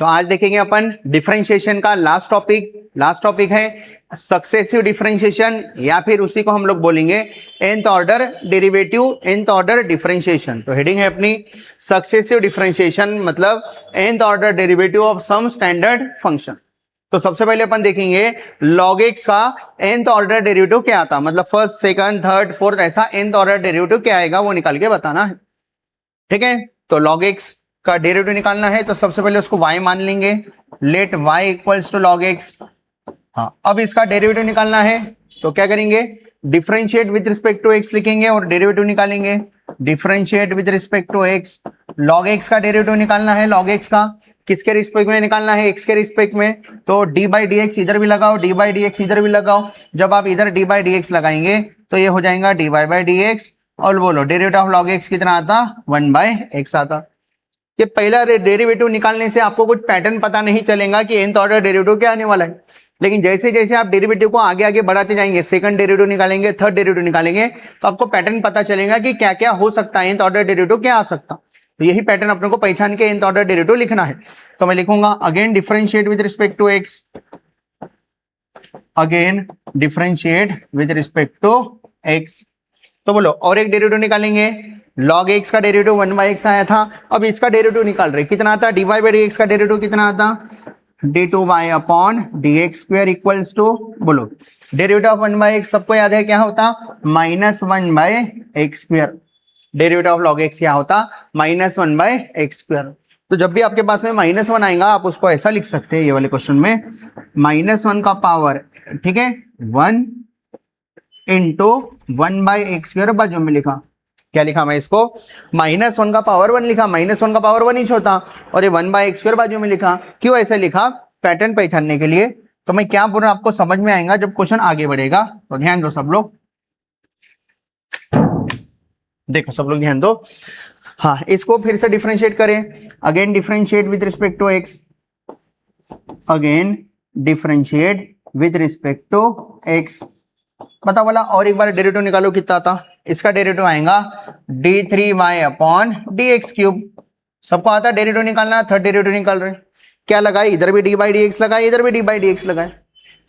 तो आज देखेंगे अपन डिफरेंशिएशन का लास्ट टॉपिक है सक्सेसिव डिफरेंशिएशन, या फिर उसी को हम लोग बोलेंगे nth order derivative, nth order differentiation. तो हेडिंग है अपनी सक्सेसिव डिफरेंशिएशन, मतलब nth order derivative of some standard function. तो सबसे पहले अपन देखेंगे log x का nth ऑर्डर डेरिवेटिव क्या आता, मतलब फर्स्ट, सेकंड, थर्ड, फोर्थ, ऐसा nth ऑर्डर डेरिवेटिव क्या आएगा वो निकाल के बताना है। ठीक है, तो log x का डेरिवेटिव निकालना है, तो सबसे पहले उसको y मान लेंगे, let y equals to log x। हाँ, अब इसका डेरिवेटिव निकालना है तो क्या करेंगे, differentiate with respect to x लिखेंगे और डेरिवेटिव निकालेंगे। Differentiate with respect to x, log x का डेरिवेटिव निकालना है। log x का किसके रिस्पेक्ट में निकालना है, x के रिस्पेक्ट में। तो डी बाई डी एक्स इधर भी लगाओ, डी बाई डी एक्स इधर भी लगाओ। जब आप इधर डी बाई डी एक्स लगाएंगे तो ये हो जाएगा d y by d x, और बोलो डेरिवेटिव ऑफ log x कितना आता, 1/x आता। ये पहला डेरिवेटिव निकालने से आपको कुछ पैटर्न पता नहीं चलेगा कि nth ऑर्डर डेरिवेटिव क्या आने वाला है, लेकिन जैसे जैसे आप डेरिवेटिव को आगे आगे बढ़ाते जाएंगे, सेकंड डेरिवेटिव निकालेंगे, थर्ड डेरिवेटिव निकालेंगे, तो आपको पैटर्न पता चलेगा कि क्या क्या हो सकता है, nth ऑर्डर डेरिवेटिव क्या आ सकता। तो यही पैटर्न अपने को पहचान के nth ऑर्डर डेरिवेटिव लिखना है। तो मैं लिखूंगा again differentiate with respect to x, again differentiate with respect to x। तो बोलो और एक डेरिवेटिव निकालेंगे, log x का डेरिवेटिव 1/x आया था, अब इसका डेरिवेटिव निकाल रहे, कितना आता, dy बाई dx का डेरिवेटिव कितना आता, d2y upon dx square equals to, बोलो डेरिवेटिव ऑफ 1/x सबको याद है क्या होता, -1/x square. Derivative of log x क्या होता, -1/x स्क्वायर। तो जब भी आपके पास में -1 आएगा आप उसको ऐसा लिख सकते हैं, ये वाले क्वेश्चन में -1 का पावर, ठीक है, 1 इंटू 1/x स्क्वायर, बाजू में लिखा, क्या लिखा मैं इसको, -1 का पावर 1 लिखा, -1 का पावर 1 ही होता, और ये 1/x स्क्वायर बाजू में लिखा। क्यों ऐसे लिखा, पैटर्न पहचानने के लिए। तो मैं क्या बोल रहा हूं आपको समझ में आएगा जब क्वेश्चन आगे बढ़ेगा। तो ध्यान दो सब लोग, देखो सब लोग ध्यान दो। हाँ, इसको फिर से डिफरेंशिएट करें, again differentiate with respect to x, again differentiate with respect to x। पता वाला और एक बार डेरिवेटिव निकालो, कितना था, इसका डेरिवेटिव आएगा d3y अपॉन dx क्यूब। सबको आता है डेरिवेटिव निकालना, थर्ड डेरिवेटिव निकाल रहे, क्या लगाए, इधर भी d बाई डी एक्स लगाए, इधर भी d बाई डी एक्स लगाए,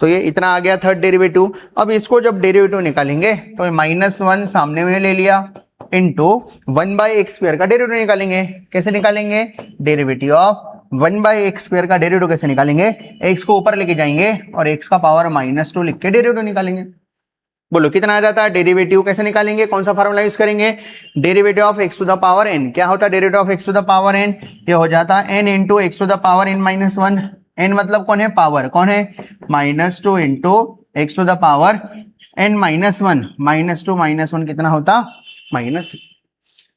तो ये इतना आ गया थर्ड डेरिवेटिव। अब इसको जब डेरिवेटिव निकालेंगे तो -1 सामने में ले लिया, इंटू 1/x स्क्वायर का डेरिवेटिव निकालेंगे। कैसे निकालेंगे, डेरिवेटिव ऑफ 1/x स्क्वायर का डेरिवेटिव कैसे निकालेंगे, x को ऊपर लेके जाएंगे और x का पावर -2 लिख के डेरिवेटिव निकालेंगे। बोलो कितना आ जाता है, डेरिवेटिव कैसे निकालेंगे, कौन सा फार्मूला यूज करेंगे, derivative of x to the power n। क्या होता है derivative of x to the power n, ये हो जाता है n into x to the power n -1। n मतलब कौन है, पावर, कौन है, -2 into x to the power n -1, -2 -1 कितना होता, -3।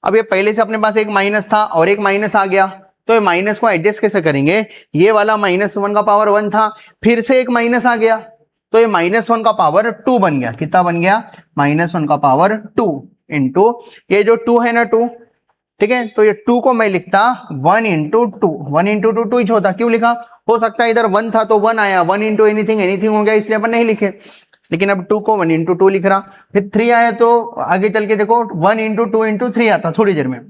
अब ये पहले से अपने पास एक माइनस था और एक माइनस आ गया, तो ये माइनस को एडजस्ट कैसे करेंगे, ये वाला -1 का पावर 1 था, फिर से एक माइनस आ गया, तो ये -1 का पावर 2 बन गया। कितना बन गया, -1 का पावर 2 इंटू ये जो 2 है ना 2, ठीक है, तो ये 2 को मैं लिखता 1 इंटू 2, 1 इंटू 2 2 ही होता। क्यों लिखा, हो सकता है इधर 1 था तो 1 आया, 1 इंटू एनीथिंग हो गया, इसलिए अपन नहीं लिखे, लेकिन अब 2 को 1 इंटू 2 लिख रहा। फिर 3 आया तो आगे चल के देखो 1 इंटू 2 इंटू 3 आता थोड़ी देर में।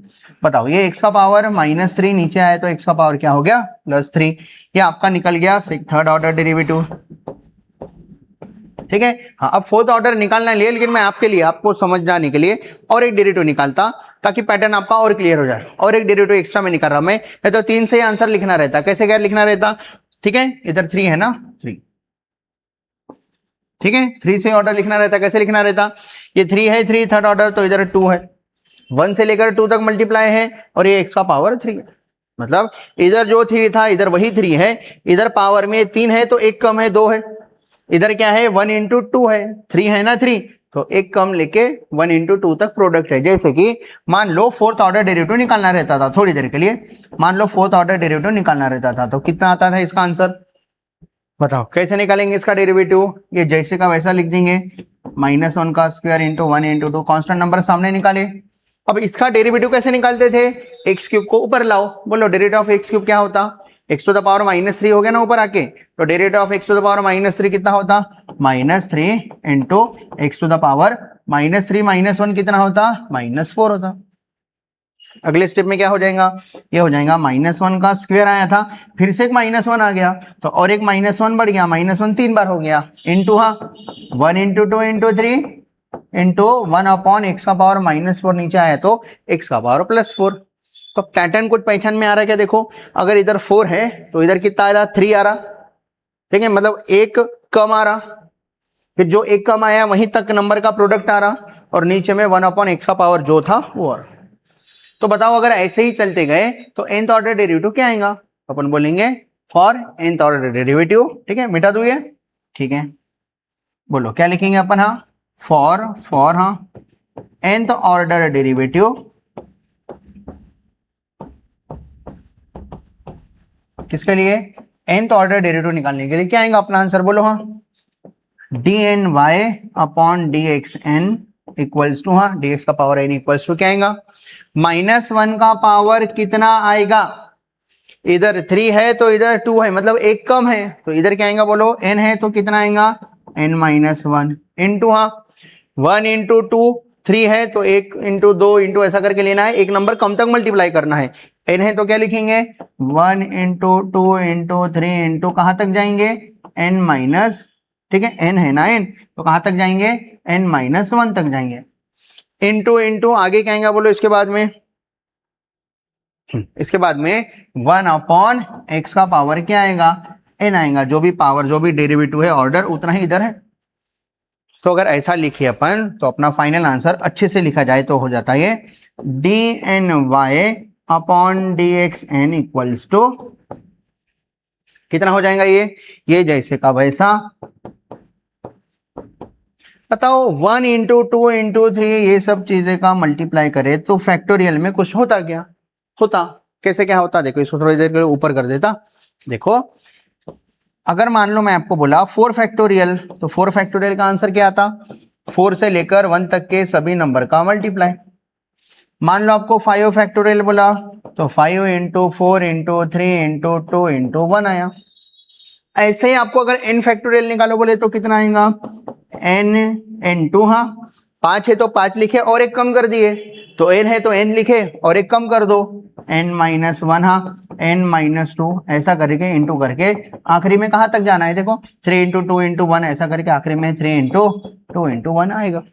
बताओ ये x का पावर -3 नीचे आया तो x का पावर क्या हो गया, +3। ये आपका निकल गया थर्ड ऑर्डर डेरिवेटिव। ठीक है, हाँ, अब फोर्थ ऑर्डर निकालना है, लेकिन मैं आपके लिए, आपको समझ जाने के लिए और एक डेरिवेटिव निकालता ताकि पैटर्न आपका और क्लियर हो जाए। और एक डेरिवेटिव एक्स्ट्रा में निकाल रहा मैं, तो 3 से आंसर लिखना रहता, कैसे क्या लिखना रहता, ठीक है, इधर 3 है ना, 3, ठीक है, 3 से ऑर्डर लिखना रहता, कैसे लिखना रहता, ये 3 है, 3 थर्ड ऑर्डर, तो इधर 2 है, 1 से लेकर 2 तक मल्टीप्लाई है, और ये x का पावर 3 है, मतलब इधर जो 3 था इधर वही 3 है, इधर पावर में 3 है तो एक कम है, 2 है, इधर क्या है 1 इंटू 2 है, 3 है ना 3, तो एक कम लेके 1 इंटू 2 तक प्रोडक्ट है। जैसे कि मान लो फोर्थ ऑर्डर डेरिवेटिव निकालना रहता था, थोड़ी देर के लिए मान लो फोर्थ ऑर्डर डेरिवेटिव निकालना रहता था, तो कितना आता था इसका आंसर, बताओ कैसे निकालेंगे इसका डेरिवेटिव, ये जैसे का वैसा लिख देंगे, -1 का square into 1 into 2, constant number सामने निकाले। अब इसका डेरिवेटिव कैसे निकालते थे, एक्स क्यूब को ऊपर लाओ, बोलो डेरिवेटिव ऑफ एक्स क्यूब क्या होता, x टू द पावर -3 हो गया ना ऊपर आके, तो derivative of x to the power -3 कितना होता, -3 into x to the power -3 -1 कितना होता, -4 होता। अगले स्टेप में क्या हो जाएगा, ये हो जाएगा -1 का स्क्वायर आया था, फिर से एक -1 आ गया तो और एक -1 बढ़ गया, -1 3 बार हो गया, इंटू हाँ 1 इंटू 2 इंटू 3 इंटू 1/x का पावर -4 नीचे आया तो x का पावर +4। तो पैटर्न कुछ पहचान में आ रहा है क्या, देखो अगर इधर 4 है तो इधर कितना आ रहा, 3 आ रहा, ठीक है, मतलब एक कम आ रहा, फिर जो एक कम आया वहीं तक नंबर का प्रोडक्ट आ रहा, और नीचे में 1/x का पावर जो था वो और। तो बताओ अगर ऐसे ही चलते गए तो nth ऑर्डर डेरिवेटिव क्या आएगा, अपन बोलेंगे फॉर nth ऑर्डर डेरिवेटिव, ठीक है, मिटा दो ये, ठीक है, बोलो क्या लिखेंगे अपन, हाँ फॉर हाँ nth ऑर्डर डेरिवेटिव किसके लिए, nth ऑर्डर डेरिवेटिव निकालने के लिए क्या आएगा अपना आंसर, बोलो हाँ dny/dxn इक्वल्स टू हाँ dx का पावर n इक्वल्स टू क्या आएगा, -1 का पावर कितना आएगा, इधर 3 है तो इधर 2 है, मतलब एक कम है तो इधर क्या आएगा, बोलो n है तो कितना आएगा n-1 इंटू हाँ 1 इंटू 2, 3 है तो 1 इंटू 2 इंटू ऐसा करके लेना है, एक नंबर कम तक मल्टीप्लाई करना है, n है तो क्या लिखेंगे 1 इंटू 2 इंटू 3 इंटू कहाँ तक जाएंगे n माइनस, ठीक है n है ना n, तो कहाँ तक जाएंगे n-1 तक जाएंगे, इंटू इंटू आगे क्या आएगा बोलो इसके बाद में, इसके बाद में 1/x का पावर क्या आएगा n आएगा, जो भी पावर जो भी डेरिवेटिव है ऑर्डर उतना ही इधर है। तो अगर ऐसा लिखे अपन तो अपना फाइनल आंसर अच्छे से लिखा जाए तो हो जाता है dny/dxn इक्वल्स टू कितना हो जाएगा, ये जैसे का वैसा, बताओ 1 इंटू 2 इंटू 3 ये सब चीजें का मल्टीप्लाई करे तो फैक्टोरियल में कुछ होता क्या, होता कैसे क्या होता, देखो इसको थोड़ी देर के लिए ऊपर कर देता, देखो अगर मान लो मैं आपको बोला 4 फैक्टोरियल, तो 4 फैक्टोरियल का आंसर क्या आता, 4 से लेकर 1 तक के सभी नंबर का मल्टीप्लाई। मान लो आपको 5 फैक्टोरियल बोला तो 5 इंटू 4 इंटू 3 इंटू 2 इंटू 1 आया। ऐसे ही आपको अगर n फैक्टोरियल निकालो बोले तो कितना आएगा n इंटू हाँ 5 है तो 5 लिखे और एक कम कर दिए, तो n है तो n लिखे और एक कम कर दो n-1 हाँ n-2 ऐसा करके इंटू करके आखिरी में कहाँ तक जाना है, देखो 3 इंटू 2 इंटू 1 ऐसा करके आखिरी में 3 इंटू 2 इंटू 1 आएगा।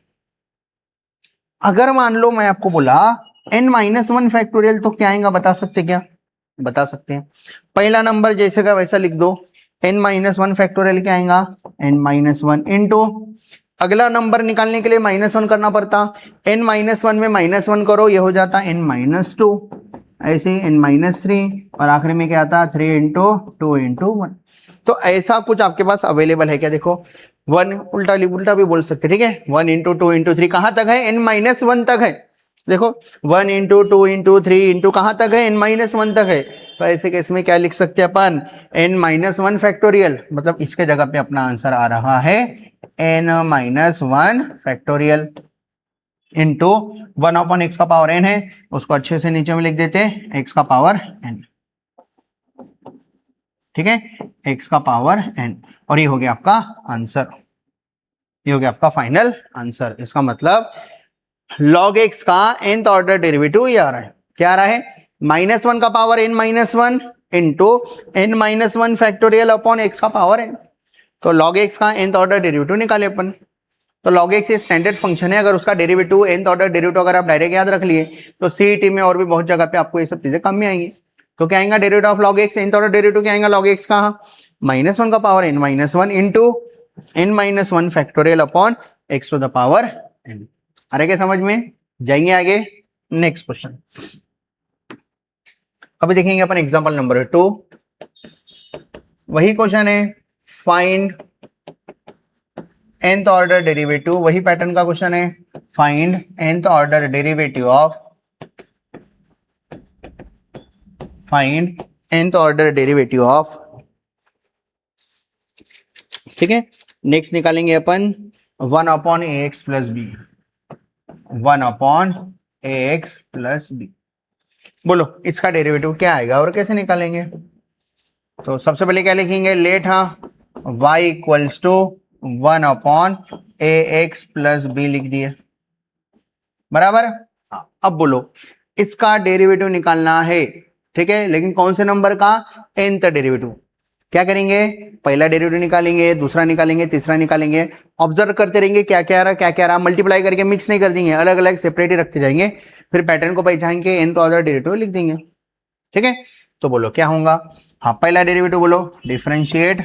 अगर मान लो मैं आपको बोला n-1 फैक्टोरियल तो क्या आएगा बता सकते क्या, बता सकते हैं, पहला नंबर जैसे का वैसा लिख दो, n-1 फैक्टोरियल क्या आएगा n-1 इंटू अगला नंबर निकालने के लिए -1 करना पड़ता, n-1 में -1 करो ये हो जाता n-2, ऐसे ही n-3 और आखिरी में क्या आता 3 इंटू 2 इंटू 1। तो ऐसा कुछ आपके पास अवेलेबल है क्या, देखो 1 उल्टा भी बोल सकते, ठीक है 1 इंटू 2 इंटू 3 कहाँ तक है n-1 तक है, देखो 1 इंटू 2 इंटू 3 इंटू कहाँ तक है n-1 तक है, तो ऐसे केस में क्या लिख सकते हैं अपन n-1 फैक्टोरियल, मतलब इसके जगह पे अपना आंसर आ रहा है n-1 फैक्टोरियल इंटू 1/x का पावर n है उसको अच्छे से नीचे में लिख देते हैं x का पावर n, ठीक है x का पावर n, और ये हो गया आपका आंसर, ये हो गया आपका फाइनल आंसर। इसका मतलब log x का nth ऑर्डर डेरिवेटिव ये आ रहा है, क्या आ रहा है -1 का power n-1 into n-1 factorial upon x का पावर n। तो log x का nth ऑर्डर डेरिवेटिव निकाले अपन, तो log x ये स्टैंडर्ड फंक्शन है, अगर उसका डेरिवेटिव nth ऑर्डर डेरिवेटिव अगर आप डायरेक्ट याद रख लिए तो सीईटी में और भी बहुत जगह पे आपको ये सब चीजें कम में आएंगी। तो क्या आएगा derivative of log x, nth order derivative क्या आएगा log x का -1 का power n-1 into n-1 factorial upon x to the power n। आ रहा क्या समझ में, जाएंगे आगे नेक्स्ट क्वेश्चन। अभी देखेंगे अपन एग्जांपल नंबर 2, वही क्वेश्चन है फाइंड nth ऑर्डर डेरिवेटिव, वही पैटर्न का क्वेश्चन है find nth order derivative of, find nth order derivative of, ठीक है। नेक्स्ट निकालेंगे अपन 1/ax plus b, 1/ax plus b, बोलो इसका डेरिवेटिव क्या आएगा और कैसे निकालेंगे। तो सबसे पहले क्या लिखेंगे, let y equals to 1/ax plus b लिख दिए, बराबर। अब बोलो इसका डेरिवेटिव निकालना है, ठीक है, लेकिन कौन से नंबर का, nth डेरिवेटिव। क्या करेंगे, पहला डेरिवेटिव निकालेंगे, दूसरा निकालेंगे, तीसरा निकालेंगे, ऑब्जर्व करते रहेंगे क्या क्या आ रहा, क्या क्या आ रहा, मल्टीप्लाई करके मिक्स नहीं कर देंगे, अलग अलग सेपरेट ही रखते जाएंगे, फिर पैटर्न को पहचान के nth ऑर्डर डेरिवेटिव लिख देंगे, ठीक है। तो बोलो क्या होगा, हाँ पहला डेरिवेटिव बोलो differentiate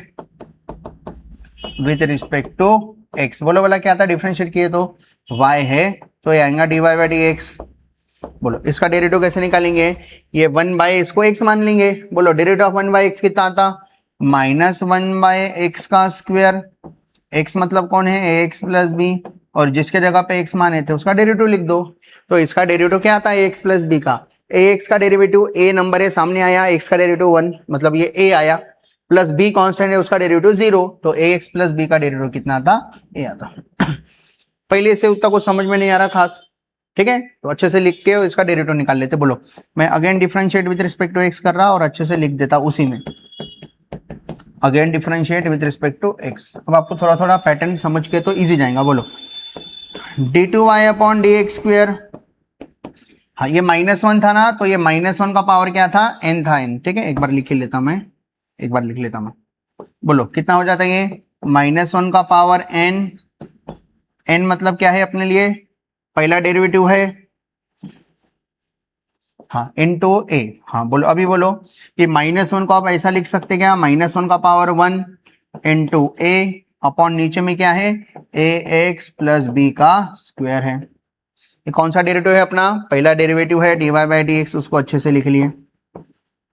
with respect to x, बोलो बोला क्या था, डिफरेंशिएट किए तो y है, तो ये आएगा dy बाई डी एक्स। बोलो इसका डेरिवेटिव कैसे निकालेंगे, ये 1 बाई एक्स को x मान लेंगे, बोलो डेरिवेटिव ऑफ 1 बाई एक्स कितना आता, -1 बाई एक्स का स्क्वायर, x मतलब कौन है ax प्लस बी, और जिसके जगह पे x माने थे उसका डेरिवेटिव लिख दो। तो इसका डेरिवेटिव क्या आता है ax प्लस बी का, ax का डेरिवेटिव a नंबर है सामने आया, x का डेरिवेटिव 1 मतलब ये a आया, प्लस b कांस्टेंट है उसका डेरिवेटिव 0, तो ax प्लस b का डेरिवेटिव कितना आता, a आता। पहले से उतना कुछ समझ में नहीं आ रहा खास, ठीक है, तो अच्छे से लिख के इसका डेरिवेटिव निकाल लेते। बोलो मैं again differentiate with respect to x कर रहा और अच्छे से लिख देता उसी में, again differentiate with respect to x। अब आपको थोड़ा थोड़ा पैटर्न समझ के तो इजी जाएगा। बोलो d2y upon d x square, हाँ ये -1 था ना, तो ये -1 का पावर क्या था, n था, n, ठीक है, एक बार लिख लेता मैं, एक बार लिख लेता मैं। बोलो कितना हो जाता है ये, -1 का पावर n, n मतलब क्या है अपने लिए, पहला डेरिवेटिव है, हाँ इंटू ए, हाँ बोलो अभी बोलो कि -1 को आप ऐसा लिख सकते क्या, -1 का पावर 1 इंटू ए अपॉन नीचे में क्या है, ए एक्स प्लस बी का स्क्वायर है। ये कौन सा डेरिवेटिव है अपना, पहला डेरिवेटिव है dy बाई डी एक्स, उसको अच्छे से लिख लिए,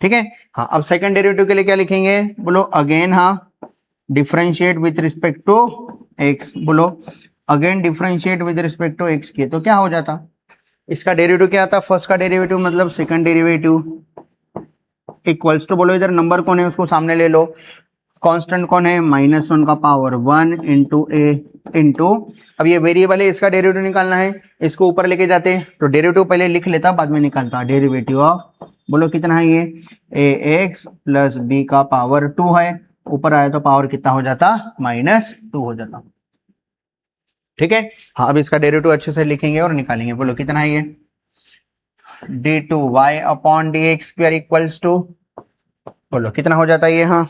ठीक है। हाँ अब सेकंड डेरिवेटिव के लिए क्या लिखेंगे, बोलो अगेन, हाँ differentiate with respect to x, बोलो again differentiate with respect to x किए तो क्या हो जाता, इसका डेरिवेटिव क्या आता, फर्स्ट का डेरिवेटिव मतलब सेकंड डेरिवेटिव इक्वल्स टू, बोलो इधर नंबर कौन है उसको सामने ले लो, कांस्टेंट कौन है, -1 का पावर 1 इंटू ए इंटू, अब ये वेरिएबल है इसका डेरिवेटिव निकालना है, इसको ऊपर लेके जाते तो डेरिवेटिव पहले लिख लेता बाद में निकालता, डेरिवेटिव ऑफ, बोलो कितना है ये, ए एक्स प्लस बी का पावर 2 है, ऊपर आया तो पावर कितना हो जाता, -2 हो जाता, ठीक है। हाँ अब इसका डेरिवेटिव अच्छे से लिखेंगे और निकालेंगे। बोलो कितना है ये, d2y upon d x square equals to, बोलो कितना हो जाता है ये, हाँ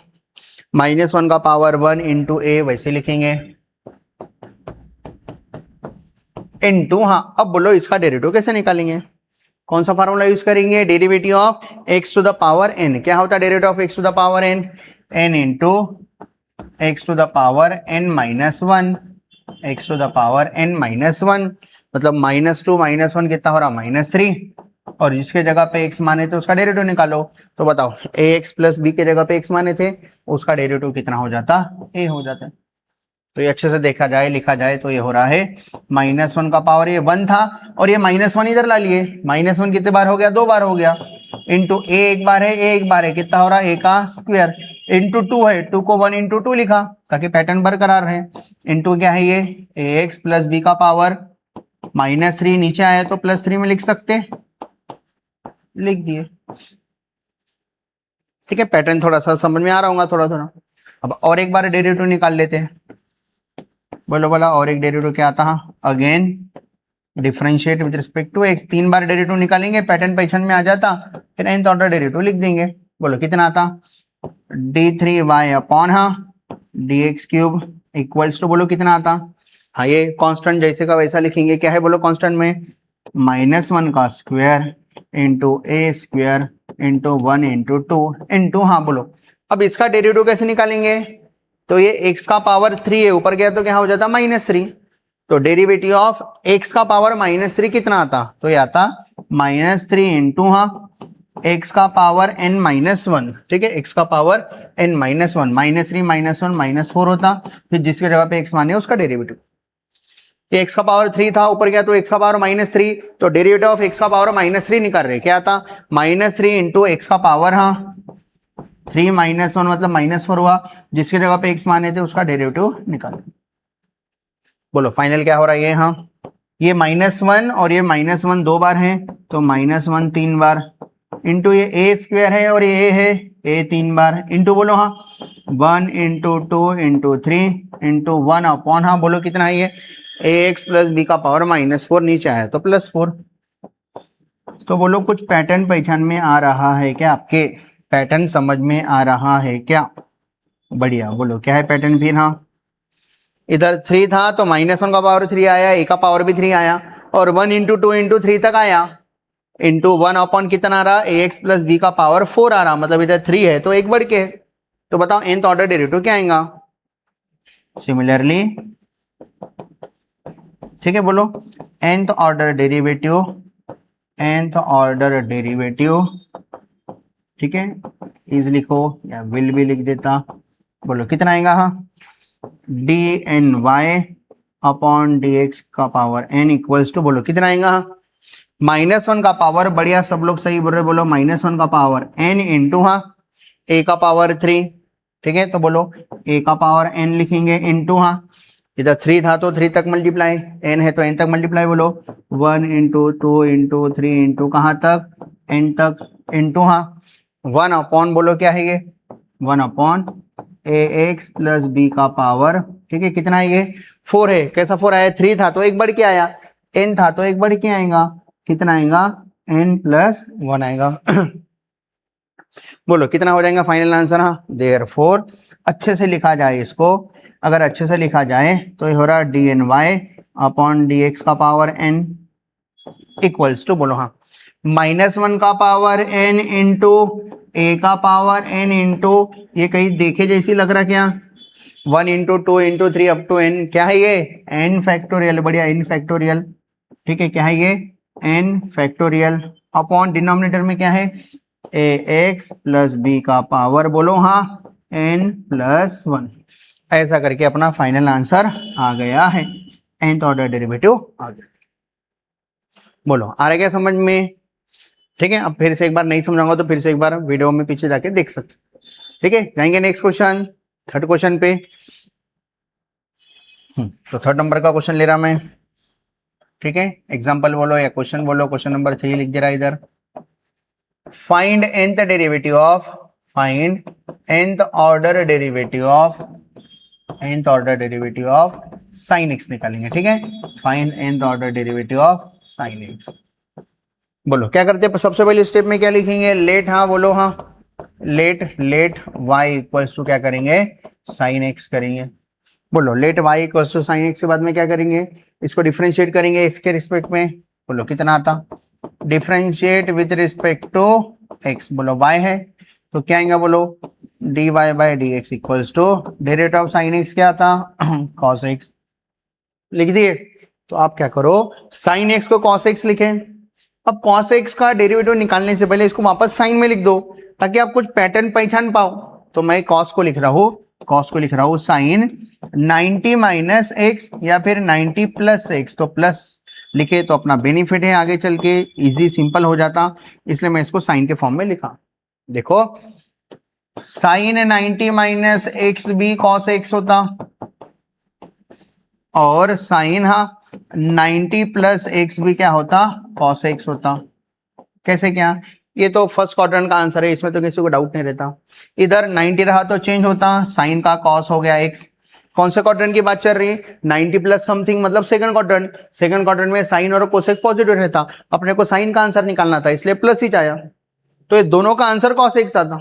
-1 का पावर 1 इंटू ए, वैसे लिखेंगे इंटू, हाँ अब बोलो इसका डेरिवेटिव कैसे निकालेंगे, कौन सा फार्मूला यूज करेंगे, derivative of x to the power n, क्या होता है derivative of x to the power n, n into x to the power n minus 1, x to the power n minus 1 मतलब -2 -1 कितना हो रहा, -3, और जिसके जगह पे x माने थे उसका डेरिवेटिव निकालो। तो बताओ ax प्लस b के जगह पे x माने थे, उसका डेरिवेटिव कितना हो जाता, a हो जाता है। तो ये अच्छे से देखा जाए लिखा जाए तो ये हो रहा है -1 का पावर ये 1 था और ये -1 इधर ला लिए, -1 कितने बार हो गया, 2 बार हो गया, इंटू ए एक बार है, ए एक बार है, कितना हो रहा है, ए का स्क्वायर, इंटू 2 है, 2 को 1 इंटू 2 लिखा ताकि पैटर्न बरकरार रहे, इंटू क्या है ये ए एक्स प्लस बी का पावर -3, नीचे आया तो +3 में लिख सकते, लिख दिए, ठीक है। पैटर्न थोड़ा सा समझ में आ रहा होगा थोड़ा थोड़ा। अब और एक बार डेरिवेटिव निकाल लेते हैं, बोलो बोला और एक डेरिवेटिव क्या आता है, again differentiate with respect to x, 3 बार डेरिवेटिव निकालेंगे, पैटर्न पहचान में आ जाता, फिर nth ऑर्डर डेरिवेटिव लिख देंगे। बोलो कितना आता, d3y अपॉन, हाँ d x cube equals to, बोलो कितना आता, हाँ ये कांस्टेंट जैसे का वैसा लिखेंगे, क्या है बोलो कांस्टेंट में, -1 का स्क्वायर इंटू ए स्क्वायर इंटू 1 इंटू 2 इंटू, हाँ बोलो अब इसका डेरिवेटिव कैसे निकालेंगे, तो ये x का पावर 3 है, ऊपर गया तो क्या हो जाता, -3, तो डेरिवेटिव ऑफ x का पावर -3 कितना आता, तो ये आता -3 इंटू, हाँ x का पावर n-1, ठीक है, x का पावर n-1, -3 -1 -4 होता, फिर जिसके जगह पे x माने उसका डेरिवेटिव, ये x का पावर 3 था, ऊपर गया तो x का पावर -3, तो डेरिवेटिव ऑफ x का पावर -3 निकाल रहे, क्या आता, -3 इंटू x का पावर, हाँ 3 -1 मतलब -4 हुआ, जिसकी जगह पे x माने थे उसका डेरिवेटिव निकालो। बोलो फाइनल क्या हो रहा है ये, हाँ ये -1 और ये -1 2 बार है तो -1 3 बार, इंटू ये ए स्क्वायर है और ये a है, a 3 बार, इंटू बोलो, हाँ 1 इंटू 2 इंटू 3 इंटू 1 अपॉन, हाँ बोलो कितना है ये, ax प्लस बी का पावर -4, नीचे आया तो +4, तो बोलो कुछ पैटर्न पहचान में आ रहा है क्या, आपके पैटर्न समझ में आ रहा है क्या? बढ़िया, बोलो क्या है पैटर्न फिर। हाँ, इधर 3 था तो -1 का पावर 3 आया, a का पावर भी 3 आया, और 1 इंटू 2 इंटू 3 तक आया, इंटू 1 अपॉन कितना आ रहा, ax प्लस b का पावर 4 आ रहा, मतलब इधर 3 है तो एक बढ़ के है। तो बताओ nth ऑर्डर डेरिवेटिव क्या आएगा? सिमिलरली, ठीक है, बोलो nth order derivative, nth order derivative, ठीक है, इज लिखो या विल भी लिख देता। बोलो कितना आएगा? हाँ, d n y upon d x का पावर n इक्वल्स टू, बोलो कितना आएगा? -1 का पावर, बढ़िया सब लोग सही बोल रहे, बोलो -1 का पावर n इंटू, हाँ, a का पावर 3, ठीक है, तो बोलो a का पावर n लिखेंगे इंटू, हाँ, इधर 3 था तो 3 तक मल्टीप्लाई, n है तो n तक मल्टीप्लाई, बोलो 1 इंटू 2 इंटू 3 इंटू कहाँ तक, n तक, इंटू, हाँ, 1 अपॉन, बोलो क्या है ये, 1 अपॉन ax प्लस b का पावर, ठीक है, कितना है ये, 4 है। कैसा 4 आया? 3 था तो एक बढ़ के आया, n था तो एक बढ़ के आएगा, कितना आएगा, n प्लस 1 आएगा। बोलो कितना हो जाएगा फाइनल आंसर? हाँ, देयरफॉर अच्छे से लिखा जाए इसको, अगर अच्छे से लिखा जाए तो ये हो रहा d n y upon d x का पावर n इक्वल्स टू, बोलो हाँ, -1 का पावर n इंटू a का पावर n इंटू, ये कहीं देखे जैसी लग रहा क्या, 1 into 2 into 3 up to n, क्या है ये, n फैक्टोरियल, बढ़िया n फैक्टोरियल, ठीक है, क्या है ये, n फैक्टोरियल, अपॉन डिनोमिनेटर में क्या है, ax प्लस b का पावर, बोलो हाँ, n प्लस 1। ऐसा करके अपना फाइनल आंसर आ गया है, nth ऑर्डर डेरिवेटिव आ गया। बोलो आ रहा क्या समझ में? ठीक है, अब फिर से एक बार नहीं समझाऊंगा तो फिर से एक बार वीडियो में पीछे जाके देख सकते, ठीक है। जाएंगे नेक्स्ट क्वेश्चन, थर्ड क्वेश्चन पे। तो थर्ड नंबर का क्वेश्चन ले रहा मैं, ठीक है, एग्जाम्पल बोलो या क्वेश्चन बोलो, क्वेश्चन नंबर 3 लिख दे रहा इधर। Find nth derivative of, find nth order derivative of, nth order derivative of sine x निकालेंगे, ठीक है, find nth order derivative of sine x. बोलो क्या करते हैं, सबसे पहले स्टेप में क्या लिखेंगे, लेट, हाँ बोलो, हाँ, लेट y इक्वल्स टू क्या करेंगे, साइन एक्स करेंगे। बोलो let y equals to sine x के बाद में क्या करेंगे, इसको डिफरेंशिएट करेंगे इसके रिस्पेक्ट में। बोलो कितना आता, differentiate with respect to x, बोलो y है तो क्या आएगा, बोलो dy by d x equals to derivative of sine x क्या आता, cos x। लिख दिए, तो आप क्या करो, साइन एक्स को cos x लिखें। अब cos x का डेरिवेटिव निकालने से पहले इसको वापस साइन में लिख दो ताकि आप कुछ पैटर्न पहचान पाओ। तो मैं cos को लिख रहा हूं, cos को लिख रहा हूं साइन 90 माइनस एक्स या फिर 90 प्लस एक्स, तो प्लस लिखे तो अपना बेनिफिट है, आगे चल के इजी सिंपल हो जाता, इसलिए मैं इसको साइन के फॉर्म में लिखा। देखो साइन 90 माइनस एक्स भी cos x होता, और साइन, हाँ, 90 प्लस एक्स भी क्या होता, cos x होता। कैसे क्या, ये तो फर्स्ट क्वाड्रेंट का आंसर है, इसमें तो किसी को डाउट नहीं रहता। इधर 90 रहा तो चेंज होता, साइन का cos हो गया x। कौन से क्वाड्रेंट की बात चल रही है, 90 प्लस समथिंग, मतलब सेकंड क्वाड्रेंट। सेकंड क्वाड्रेंट में साइन और कोसेक पॉजिटिव रहता, अपने को साइन का आंसर निकालना था इसलिए प्लस ही आया, तो ये दोनों का आंसर cos x आता।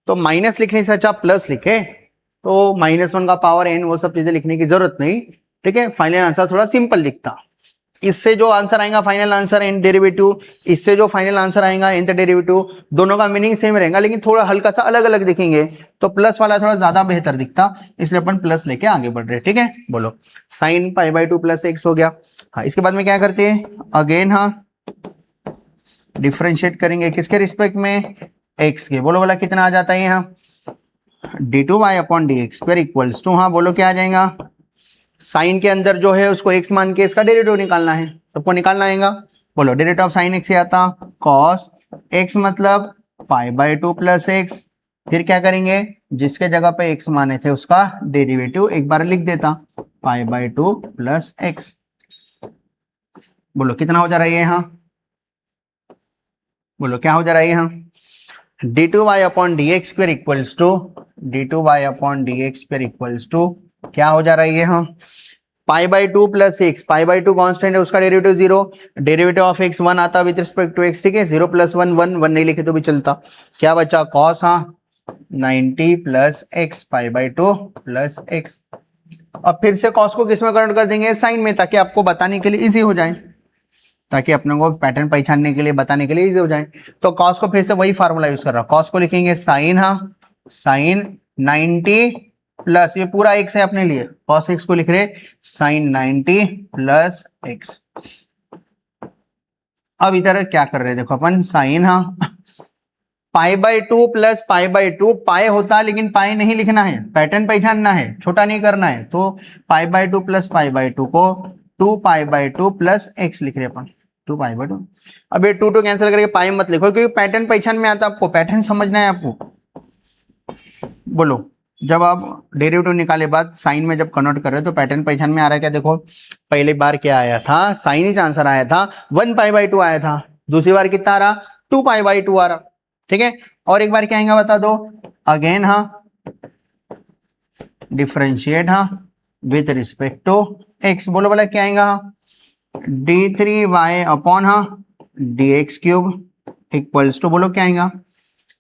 तो माइनस लिखने से अच्छा प्लस लिखे, तो -1 का पावर n, वो सब चीजें लिखने की जरूरत नहीं, ठीक है। फाइनल आंसर थोड़ा सिंपल दिखता। इससे जो आंसर आएगा फाइनल आंसर nth डेरिवेटिव, इससे जो फाइनल आंसर आएगा nth डेरिवेटिव, दोनों का मीनिंग सेम रहेगा लेकिन थोड़ा हल्का सा अलग अलग दिखेंगे, तो प्लस वाला थोड़ा ज्यादा बेहतर दिखता, इसलिए अपन प्लस लेके आगे बढ़ रहे, ठीक है। बोलो साइन π/2 प्लस एक्स हो गया। हाँ, इसके बाद में क्या करते हैं, अगेन, हाँ, डिफरेंशिएट करेंगे किसके रिस्पेक्ट में, एक्स के। बोलो बोला कितना आ जाता है यहाँ, d2y upon d x square equals to, हाँ बोलो क्या आ जाएगा, साइन के अंदर जो है उसको x मान के इसका डेरिवेटिव निकालना है, सबको निकालना आएगा। बोलो डेरिवेटिव ऑफ साइन x से आता cos x, मतलब π/2 प्लस एक्स, फिर क्या करेंगे, जिसके जगह पे x माने थे उसका डेरिवेटिव एक बार लिख देता, π/2 प्लस एक्स। बोलो कितना हो जा रहा है यहाँ, बोलो क्या हो जा रहा है यहाँ, d2y upon d x square equals to, d2y upon d x square equals to क्या हो जा रहा है यहाँ, pi by two plus x, pi by two constant है उसका डेरिवेटिव 0, डेरिवेटिव ऑफ एक्स 1 आता विद रिस्पेक्ट टू एक्स, ठीक है, 0 प्लस 1 1 1 नहीं लिखे तो भी चलता। क्या बचा कॉस, हाँ 90 plus x pi by two plus x. अब फिर से कॉस को किस में कन्वर्ट कर देंगे, साइन में, ताकि आपको बताने के लिए इजी हो जाए, ताकि अपने को पैटर्न पहचानने के लिए बताने के लिए इजी हो जाए। तो कॉस को फिर से वही फार्मूला यूज कर रहा हूं, कॉस को लिखेंगे साइन, हाँ साइन 90 प्लस, ये पूरा एक्स है अपने लिए, कॉस एक्स को लिख रहे साइन 90 प्लस एक्स। अब इधर क्या कर रहे हैं देखो अपन, साइन, हाँ pi by two plus pi by two, pi होता है लेकिन पाई नहीं लिखना है, पैटर्न पहचानना है, छोटा नहीं करना है, तो पाई by two plus pi by to को 2 पाई बाई टू प्लस एक्स लिख रहे अपन, 2 पाई बाई टू। अब ये 2 2 कैंसिल करके पाई मत लिखो, क्योंकि पैटर्न पहचान में आता है, आपको पैटर्न समझना है आपको। बोलो, जब आप डेरिवेटिव निकाले बाद साइन में जब कन्वर्ट कर रहे हो तो पैटर्न पहचान में आ रहा है क्या, देखो पहली बार क्या आया था, साइन ही आंसर आया था, 1 पाई बाई टू आया था, दूसरी बार कितना आ रहा, 2 पाई बाई टू आ रहा, ठीक है। और एक बार क्या आएगा बता दो, अगेन, हाँ डिफरेंशिएट, हाँ विथ रिस्पेक्ट टू एक्स, बोलो बोला क्या आएगा, d3y अपॉन, हाँ dx क्यूब इक्वल्स टू, बोलो क्या आएगा,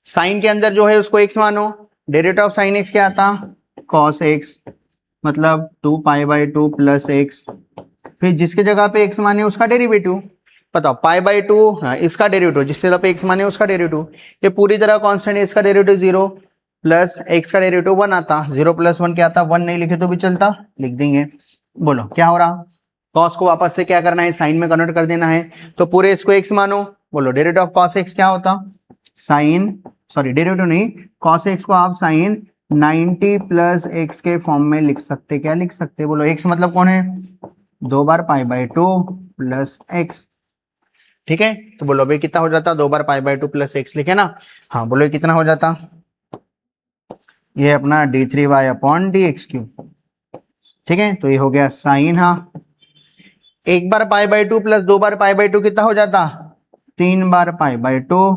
साइन के अंदर जो है उसको x मानो, डेरिवेटिव ऑफ साइन x क्या आता, cos x, मतलब 2 पाई बाई टू प्लस एक्स, फिर जिसके जगह पे x माने उसका डेरिवेटिव, बताओ पाई बाई टू, इसका डेरिवेटिव, जिससे जगह पे x माने उसका डेरिवेटिव, ये पूरी तरह कांस्टेंट है, इसका डेरिवेटिव 0 प्लस x का डेरिवेटिव 1 आता, 0 प्लस 1 क्या आता, 1 नहीं लिखे तो भी चलता, लिख देंगे। बोलो क्या हो रहा, cos को वापस से क्या करना है, साइन में कन्वर्ट कर देना है, तो पूरे इसको x मानो, बोलो डेरिवेटिव ऑफ cos x क्या होता, साइन, सॉरी डेरिवेटिव नहीं, cos x को आप साइन 90 प्लस एक्स के फॉर्म में लिख सकते, क्या लिख सकते, बोलो x मतलब कौन है, 2 बार pi by two plus X, ठीक है। तो बोलो भाई कितना हो जाता, 2 बार pi by two plus X लिखे ना, हाँ बोलो कितना हो जाता, ये अपना d3y अपॉन dx क्यूब, ठीक है। तो ये हो गया साइन, हाँ एक बार पाई बाई टू प्लस 2 बार पाई बाई टू कितना हो जाता, 3 बार पाई बाई टू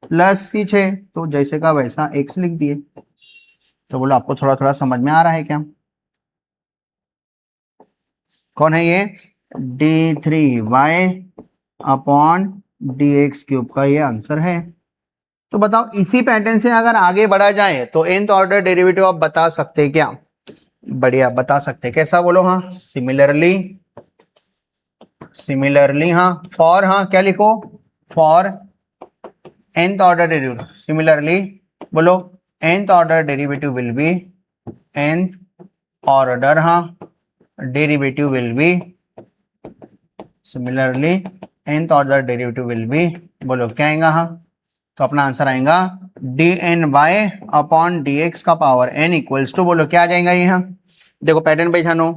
प्लस 6, तो जैसे का वैसा x लिख दिए। तो बोलो आपको थोड़ा थोड़ा समझ में आ रहा है क्या, कौन है ये, d3y अपॉन dx क्यूब का ये आंसर है। तो बताओ इसी पैटर्न से अगर आगे बढ़ा जाए तो nth ऑर्डर डेरिवेटिव आप बता सकते हैं क्या, बढ़िया बता सकते हैं, कैसा बोलो, हाँ सिमिलरली, सिमिलरली, हाँ फॉर, हाँ क्या लिखो, for nth order derivative, similarly बोलो nth order derivative will be, nth order, हाँ derivative will be, similarly nth order derivative will be, बोलो क्या आएगा, हाँ तो अपना आंसर आएगा dny अपॉन dx का पावर n इक्वल्स टू, बोलो क्या आ जाएगा ये, हाँ देखो पैटर्न पहचानो,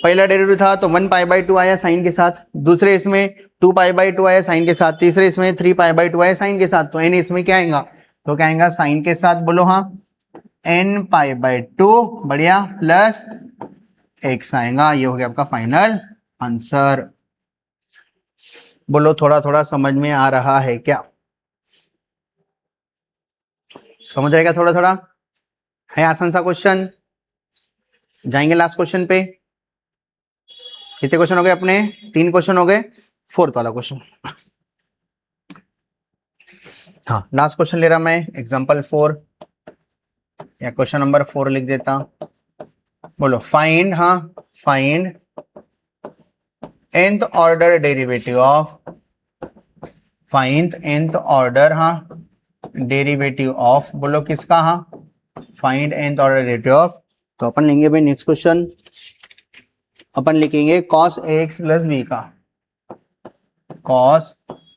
पहला डेरिवेटिव था तो 1 पाई बाई टू आया साइन के साथ, दूसरे इसमें 2 पाई बाई टू आया साइन के साथ, तीसरे इसमें 3 पाई बाई टू आया साइन के साथ, तो n इसमें क्या आएगा, तो क्या आएगा साइन के साथ, बोलो हाँ n पाई बाई टू, बढ़िया, प्लस x आएगा, ये हो गया आपका फाइनल आंसर। बोलो थोड़ा थोड़ा समझ में आ रहा है क्या, समझ रहेगा थोड़ा थोड़ा, है आसान सा क्वेश्चन। जाएंगे लास्ट क्वेश्चन पे, कितने क्वेश्चन हो गए अपने, 3 क्वेश्चन हो गए, 4th वाला क्वेश्चन, हाँ लास्ट क्वेश्चन ले रहा मैं, एग्जांपल 4 या क्वेश्चन नंबर 4 लिख देता। बोलो फाइंड, हाँ find nth order derivative of, find nth order, हाँ डेरिवेटिव ऑफ, बोलो किसका, हाँ find nth order derivative of. तो अपन लेंगे भाई नेक्स्ट क्वेश्चन, अपन लिखेंगे cos ax प्लस b का, cos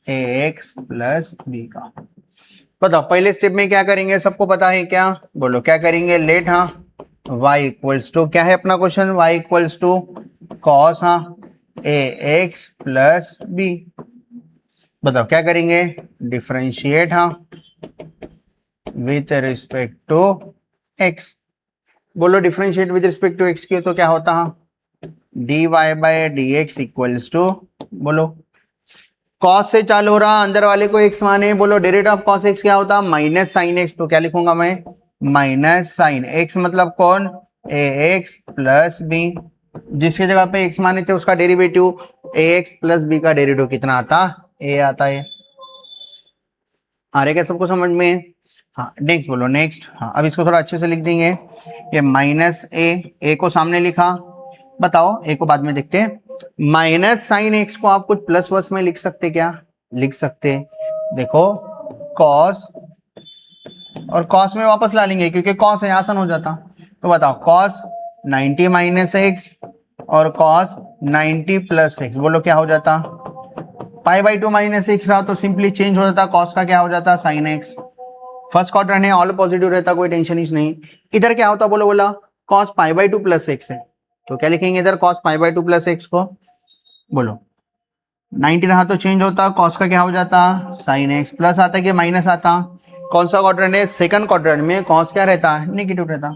ax प्लस b का। बताओ पहले स्टेप में क्या करेंगे, सबको पता है क्या, बोलो क्या करेंगे, लेट, हाँ y इक्वल्स टू, क्या है अपना question, y equals to cos, हाँ ax प्लस b। बताओ क्या करेंगे, डिफरेंशिएट, हाँ विथ रिस्पेक्ट टू x, बोलो differentiate with respect to x किया तो क्या होता है, dy by d x equals to, बोलो cos से चालू हो रहा, अंदर वाले को x माने, बोलो डेरिवेटिव ऑफ cos x क्या होता, माइनस साइन x, तो क्या लिखूंगा मैं, माइनस साइन x मतलब कौन, ax प्लस b, जिसकी जगह पे x माने थे उसका डेरिवेटिव ax प्लस बी का डेरिवेटिव कितना आता, a आता है। आ रहा है क्या सबको समझ में? हाँ नेक्स्ट बोलो नेक्स्ट। हाँ अब इसको थोड़ा अच्छे से लिख देंगे, ये माइनस ए को सामने लिखा, बताओ ए को बाद में देखते हैं। माइनस साइन एक्स को आप कुछ प्लस वर्स में लिख सकते क्या? लिख सकते, देखो कॉस, और कॉस में वापस ला लेंगे क्योंकि कॉस है आसान हो जाता। तो बताओ कॉस 90 माइनस एक्स और कॉस 90 प्लस एक्स, बोलो क्या हो जाता? पाई बाई 2 माइनस एक्स रहा तो सिंपली चेंज हो जाता, कॉस का क्या हो जाता? Sine x. फर्स्ट क्वाड्रेंट है, ऑल पॉजिटिव रहता, कोई टेंशन ही नहीं। इधर क्या होता बोलो, बोला cos pi by 2 plus x है, तो क्या लिखेंगे इधर cos pi by 2 plus x को, बोलो 90 रहा तो चेंज होता, कॉस का क्या हो जाता? Sine x. प्लस आता कि माइनस आता? कौन सा क्वाड्रेंट है? सेकंड क्वाड्रेंट में कॉस क्या रहता? नेगेटिव रहता।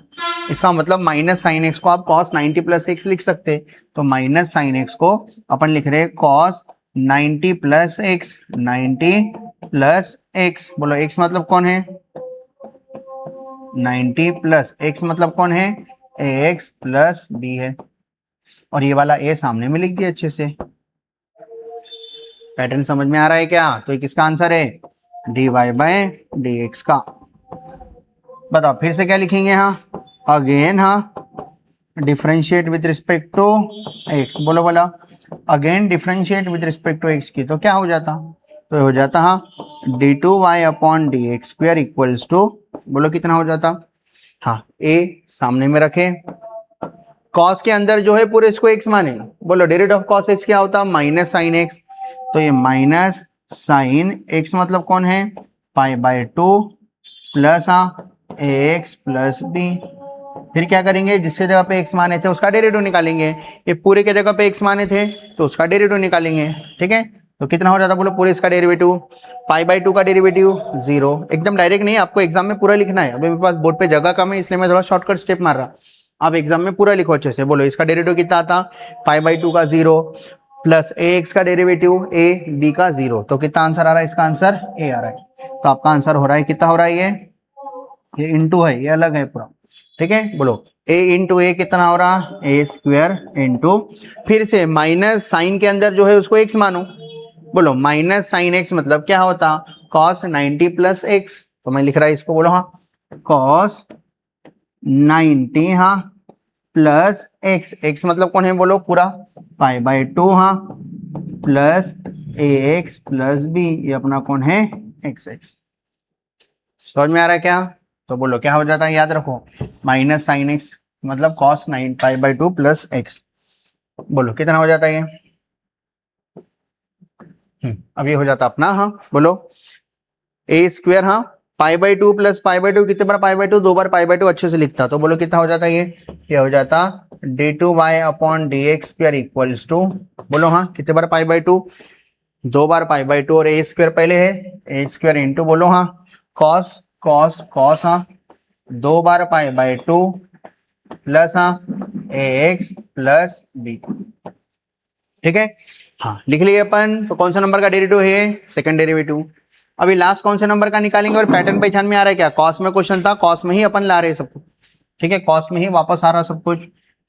इसका मतलब माइनस साइन एक्स को आप कॉस 90 प्लस एक्स लिख सकते, तो माइनस साइन एक्स को अपन लिख रहे cos 90 plus x, 90 plus x. बोलो एक्स मतलब कौन है? 90 प्लस एक्स मतलब कौन है? एक्स प्लस बी है, और ये वाला ए सामने में लिख दिया अच्छे से। पैटर्न समझ में आ रहा है क्या? तो ये किसका आंसर है? D y by d x का। बताओ फिर से क्या लिखेंगे? हाँ अगेन, हाँ differentiate with respect to x, बोलो बोला again differentiate with respect to x की, तो क्या हो जाता? तो हो जाता हाँ d two y upon d x square equals to, बोलो कितना हो जाता? हाँ ए सामने में रखे, कॉस के अंदर जो है पूरे इसको एक्स माने, बोलो डेरिवेटिव ऑफ कॉस एक्स क्या होता? माइनस साइन एक्स, तो ये माइनस साइन एक्स मतलब कौन है? Pi by 2 plus x plus b. फिर क्या करेंगे? जिसके जगह पे एक्स माने थे उसका डेरिवेटिव निकालेंगे, ये पूरे के जगह पे एक्स माने थे तो उसका डेरिवेटिव निकालेंगे, ठीक है। तो कितना हो जाता बोलो पूरे इसका डेरिवेटिव? पाई बाय 2 का डेरिवेटिव 0। एकदम डायरेक्ट नहीं, आपको एग्जाम में पूरा लिखना है। अभी मेरे पास बोर्ड पे जगह कम है इसलिए मैं थोड़ा शॉर्टकट स्टेप मार रहा, आप एग्जाम में पूरा लिखो अच्छे से। बोलो इसका डेरिवेटिव कितना आता? पाई बाई 2 का 0 प्लस ए एक्स का डेरिवेटिव ए बी का 0, तो कितना आंसर आ रहा है? इसका आंसर ए आ रहा है। तो आपका आंसर हो रहा है कितना हो रहा है? ये इंटू है, ये अलग है पूरा, ठीक है। बोलो ए इंटू ए कितना हो रहा? ए स्क्वायर इंटू, फिर से माइनस साइन के अंदर जो है उसको एक्स मानो, बोलो माइनस साइन एक्स मतलब क्या होता? कॉस 90 प्लस एक्स, तो मैं लिख रहा है इसको, बोलो हाँ कॉस 90 हाँ प्लस एक्स, एक्स मतलब कौन है? बोलो पूरा पाई बाय 2 हाँ प्लस ए एक्स प्लस बी, ये अपना कौन है? X x. समझ में आ रहा है क्या? तो बोलो क्या हो जाता है? याद रखो माइनस साइन एक्स मतलब cos 9 pi by 2 plus x, बोलो कितना हो जाता है ये? अब ये हो जाता अपना, हाँ बोलो ए स्क्वायर हाँ पाई बाय 2 प्लस पाई बाय 2, कितने बार पाई बाय 2? 2 बार पाई बाय 2 अच्छे से लिखता, तो बोलो कितना हो जाता है ये हो जाता d two y upon d x square equals to, बोलो हाँ कितने बार पाई बाय 2? 2 बार पाई बाय 2, और ए स्क्वायर पहले है, ए स्क्वायर इंटू बोलो हाँ कॉस कॉस कॉस हाँ 2 बार पाई बाय 2 प्लस हाँ ए एक्स प्लस बी, ठीक है। हाँ लिख लिए अपन। तो कौन सा नंबर का डेरिवेटिव है? Second derivative. अभी लास्ट कौन से नंबर का निकालेंगे? और पैटर्न पहचान में आ रहा है क्या? कॉस में क्वेश्चन था, कॉस में ही अपन ला रहे हैं सब कुछ, ठीक है, कॉस में ही वापस आ रहा सब कुछ।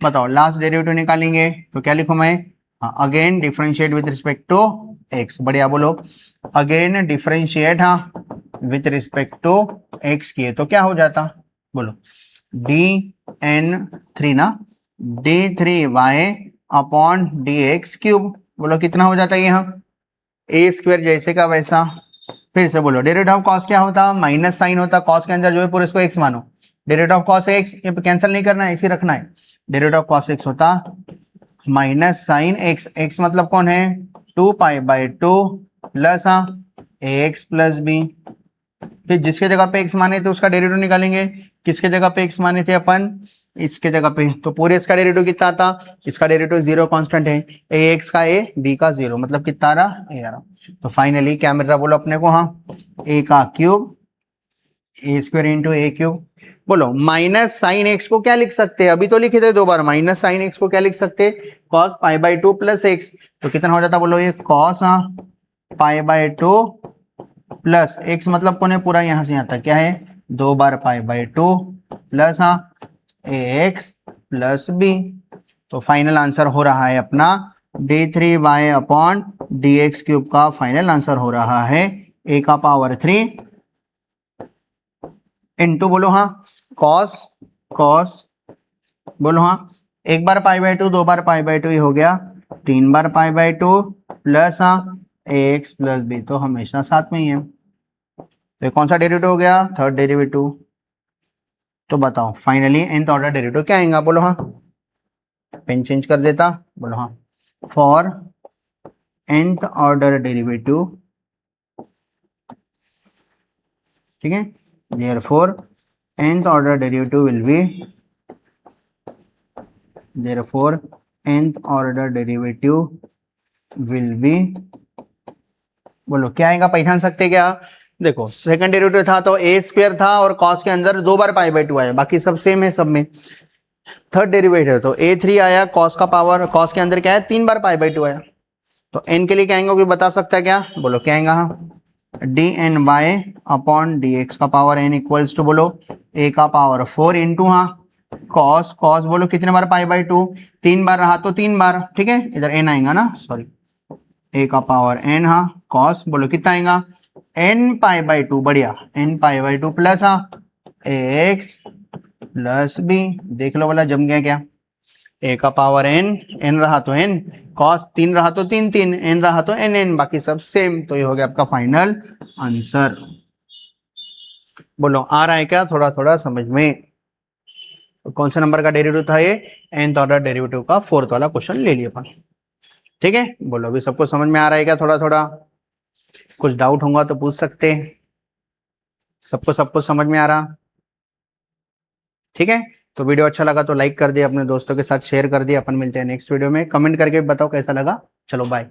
बताओ लास्ट डेरिवेटिव निकालेंगे तो क्या लिखूं मैं? हाँ again differentiate with respect to x, बढ़िया बोलो अगेन डिफरेंशिएट हाँ विथ रिस्पेक्ट टू एक्स किए तो क्या हो जाता? बोलो dn3 ना d3y upon d x cube, बोलो कितना हो जाता है? यहाँ ए स्क्वायर जैसे का वैसा। फिर से बोलो डेरिवेटिव ऑफ कॉस क्या होता? माइनस साइन होता, कॉस के अंदर जो है पूरे इसको एक्स मानो, डेरिवेटिव ऑफ कॉस एक्स, ये कैंसिल नहीं करना है, इसी रखना है। डेरिवेटिव ऑफ कॉस एक्स होता माइनस साइन एक्स, एक्स मतलब कौन है? 2 pi by 2 plus A x plus b. फिर जिसके जगह पे एक्स माने थे उसका डेरिवेटिव निकालेंगे, किसके जगह पे एक्स माने थे अपन? इसके जगह पे, तो पूरे इसका डेरिवेटिव कितना आता? इसका डेरिवेटिव 0 कांस्टेंट है, ए एक्स का ए बी का 0 मतलब कितना आ रहा? ए आ रहा। तो फाइनली क्या मिल रहा बोलो अपने को? हाँ ए का क्यूब ए स्क्वायर इंटू ए क्यूब। बोलो माइनस साइन एक्स को क्या लिख सकते हैं? अभी तो लिखे थे 2 बार, माइनस साइन एक्स को क्या लिख सकते? Cos pi by 2 plus x, तो कितना हो जाता बोलो ये? Cos pi by 2 plus x मतलब कौन है? पूरा यहां से यहां तक क्या है? 2 बार pi by 2 plus A x plus B. तो फाइनल आंसर हो रहा है अपना d3y अपॉन dx क्यूब का फाइनल आंसर हो रहा है a का पावर 3 इंटू बोलो हाँ कॉस कॉस बोलो हाँ एक बार पाई बाय टू, दो बार पाई बाय टू, ये हो गया 3 बार पाई बाय टू प्लस हाँ एक्स प्लस बी, तो हमेशा साथ में ही है। तो ये कौन सा डेरिवेटिव हो गया? Third derivative. तो बताओ फाइनली nth ऑर्डर डेरिवेटिव क्या आएगा? बोलो हाँ, पेन चेंज कर देता, बोलो हाँ, फॉर nth ऑर्डर डेरिवेटिव, ठीक है, therefore nth order derivative will B, therefore nth order derivative will be, बोलो क्या आएगा? पहचान सकते क्या? देखो सेकंड डेरिवेटिव था तो ए स्क्वायर था और कॉस के अंदर 2 बार पाई बाय 2 आया, बाकी सब सेम है सब में। थर्ड डेरिवेटिव तो a3 आया, कॉस का पावर, कॉस के अंदर क्या है 3 बार पाई बाय 2 आया। तो n के लिए क्या आएगा? कोई बता सकता है क्या? बोलो क्या आएगा? D n by upon d x का पावर n इक्वल्स टू बोलो a का पावर 4 इंटू हाँ कॉस, कॉस बोलो कितने बार पाई बाय 2, 3 बार रहा तो 3 बार, ठीक है, इधर n आएगा ना, सॉरी, a का पावर n हाँ कॉस बोलो कितना आएगा? n पाई बाय 2, बढ़िया, n पाई बाय 2 प्लस हाँ एक्स प्लस बी, देख लो बोला जम गया क्या? a का पावर n, n रहा तो n, cos 3 रहा तो 3 3, n रहा तो n, बाकी सब सेम। तो ये हो गया आपका फाइनल आंसर। बोलो आ रहा है क्या थोड़ा थोड़ा समझ में? तो कौन सा नंबर का डेरिवेटिव था ये? nth ऑर्डर डेरिवेटिव का फोर्थ वाला क्वेश्चन ले लिया अपन, ठीक है। बोलो अभी सबको समझ में आ रहा है क्या थोड़ा थोड़ा? कुछ डाउट होगा तो पूछ सकते हैं। सबको सबको समझ में आ रहा? ठीक है। तो वीडियो अच्छा लगा तो लाइक कर दिए, अपने दोस्तों के साथ शेयर कर दिए। अपन मिलते हैं नेक्स्ट वीडियो में, कमेंट करके बताओ कैसा लगा। चलो बाय।